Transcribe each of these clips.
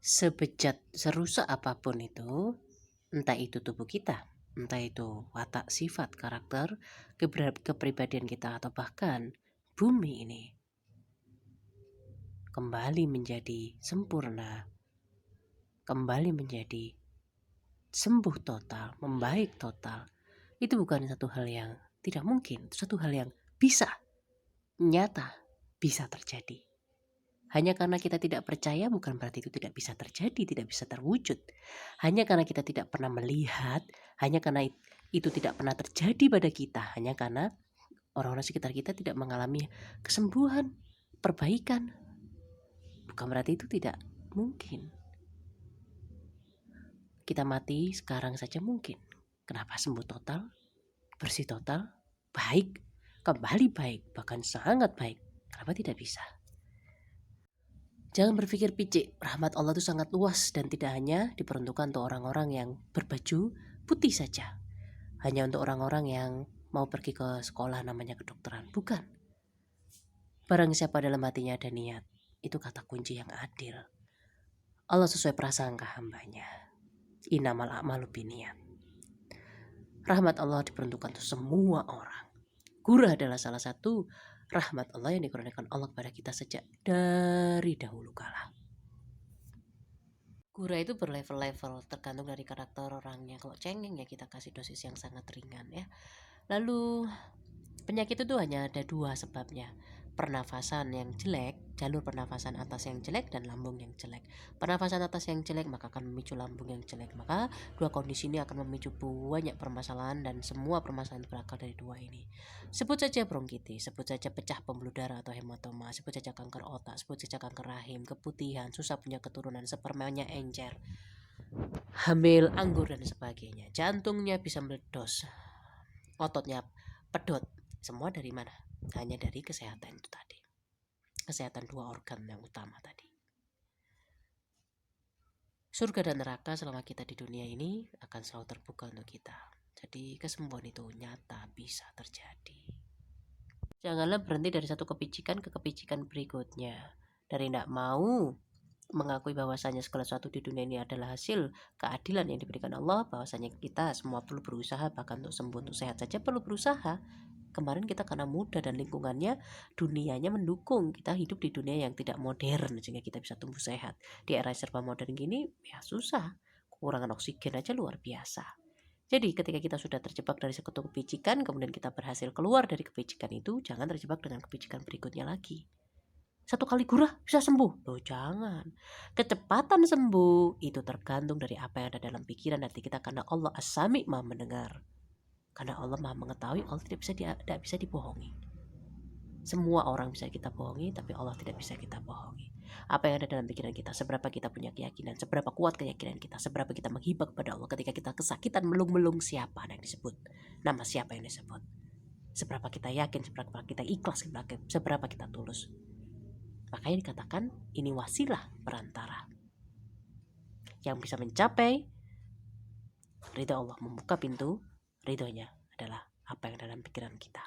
Sebejat, serusak apapun itu, entah itu tubuh kita, entah itu watak, sifat, karakter, kepribadian kita, atau bahkan bumi ini kembali menjadi sempurna, kembali menjadi sembuh total, membaik total. Itu bukan satu hal yang tidak mungkin, itu satu hal yang bisa, nyata, bisa terjadi. Hanya karena kita tidak percaya bukan berarti itu tidak bisa terjadi, tidak bisa terwujud. Hanya karena kita tidak pernah melihat, hanya karena itu tidak pernah terjadi pada kita, hanya karena orang-orang sekitar kita tidak mengalami kesembuhan, perbaikan. Bukan berarti itu tidak mungkin. Kita mati sekarang saja mungkin. Kenapa sembuh total, bersih total, baik, kembali baik, bahkan sangat baik. Kenapa tidak bisa? Jangan berpikir picik, rahmat Allah itu sangat luas dan tidak hanya diperuntukkan untuk orang-orang yang berbaju putih saja. Hanya untuk orang-orang yang mau pergi ke sekolah namanya kedokteran. Bukan. Barang siapa dalam hatinya ada niat, itu kata kunci yang adil. Allah sesuai prasangka hambanya. Innamal a'malu binniyat. Rahmat Allah diperuntukkan untuk semua orang. Gurah adalah salah satu rahmat Allah yang dikurniakan Allah kepada kita sejak dari dahulu kala. Gurah itu berlevel-level tergantung dari karakter orangnya. Kalau cengeng ya kita kasih dosis yang sangat ringan ya. Lalu penyakit itu hanya ada dua sebabnya. Pernafasan yang jelek, jalur pernafasan atas yang jelek dan lambung yang jelek. Pernafasan atas yang jelek maka akan memicu lambung yang jelek. Maka dua kondisi ini akan memicu banyak permasalahan dan semua permasalahan berakar dari dua ini. Sebut saja bronkitis, sebut saja pecah pembuluh darah atau hematoma, sebut saja kanker otak, sebut saja kanker rahim, keputihan, susah punya keturunan, spermanya encer, hamil anggur dan sebagainya. Jantungnya bisa meledos, ototnya pedot. Semua dari mana? Hanya dari kesehatan itu tadi. Kesehatan dua organ yang utama tadi. Surga dan neraka selama kita di dunia ini akan selalu terbuka untuk kita. Jadi kesembuhan itu nyata bisa terjadi. Janganlah berhenti dari satu kepicikan ke kepicikan berikutnya. Dari tidak mau mengakui bahwasanya segala sesuatu di dunia ini adalah hasil keadilan yang diberikan Allah, bahwasanya kita semua perlu berusaha, bahkan untuk sembuh, untuk sehat saja perlu berusaha. Kemarin kita karena muda dan lingkungannya, dunianya mendukung kita hidup di dunia yang tidak modern sehingga kita bisa tumbuh sehat. Di era serba modern gini ya susah, kekurangan oksigen aja luar biasa. Jadi ketika kita sudah terjebak dari satu kepicikan, kemudian kita berhasil keluar dari kepicikan itu, jangan terjebak dengan kepicikan berikutnya lagi. Satu kali gurah bisa sembuh? Loh jangan. Kecepatan sembuh itu tergantung dari apa yang ada dalam pikiran hati kita, karena Allah As-Sami Maha mendengar. Karena Allah Maha mengetahui, Allah tidak bisa dibohongi. Semua orang bisa kita bohongi, tapi Allah tidak bisa kita bohongi. Apa yang ada dalam pikiran kita, seberapa kita punya keyakinan, seberapa kuat keyakinan kita, seberapa kita menghibah kepada Allah ketika kita kesakitan, melung-melung siapa yang disebut, nama siapa yang disebut, seberapa kita yakin, seberapa kita ikhlas, seberapa kita tulus. Makanya dikatakan ini wasilah perantara yang bisa mencapai ridha Allah, membuka pintu ridhonya adalah apa yang dalam pikiran kita.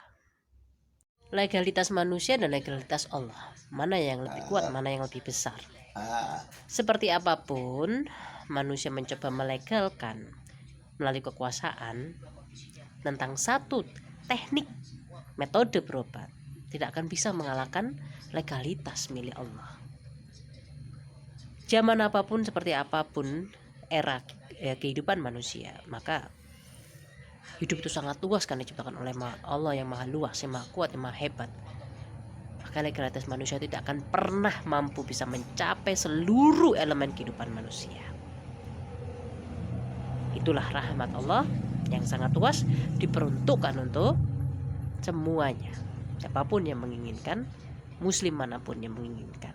Legalitas manusia dan legalitas Allah, mana yang lebih kuat, mana yang lebih besar. Seperti apapun manusia mencoba melegalkan melalui kekuasaan tentang satu teknik metode berobat, tidak akan bisa mengalahkan legalitas milik Allah. Zaman apapun, seperti apapun era kehidupan manusia, maka hidup itu sangat luas karena diciptakan oleh Allah yang maha luas, yang maha kuat, yang maha hebat. Maka legalitas manusia tidak akan pernah mampu bisa mencapai seluruh elemen kehidupan manusia. Itulah rahmat Allah yang sangat luas, diperuntukkan untuk semuanya. Siapapun yang menginginkan, muslim manapun yang menginginkan.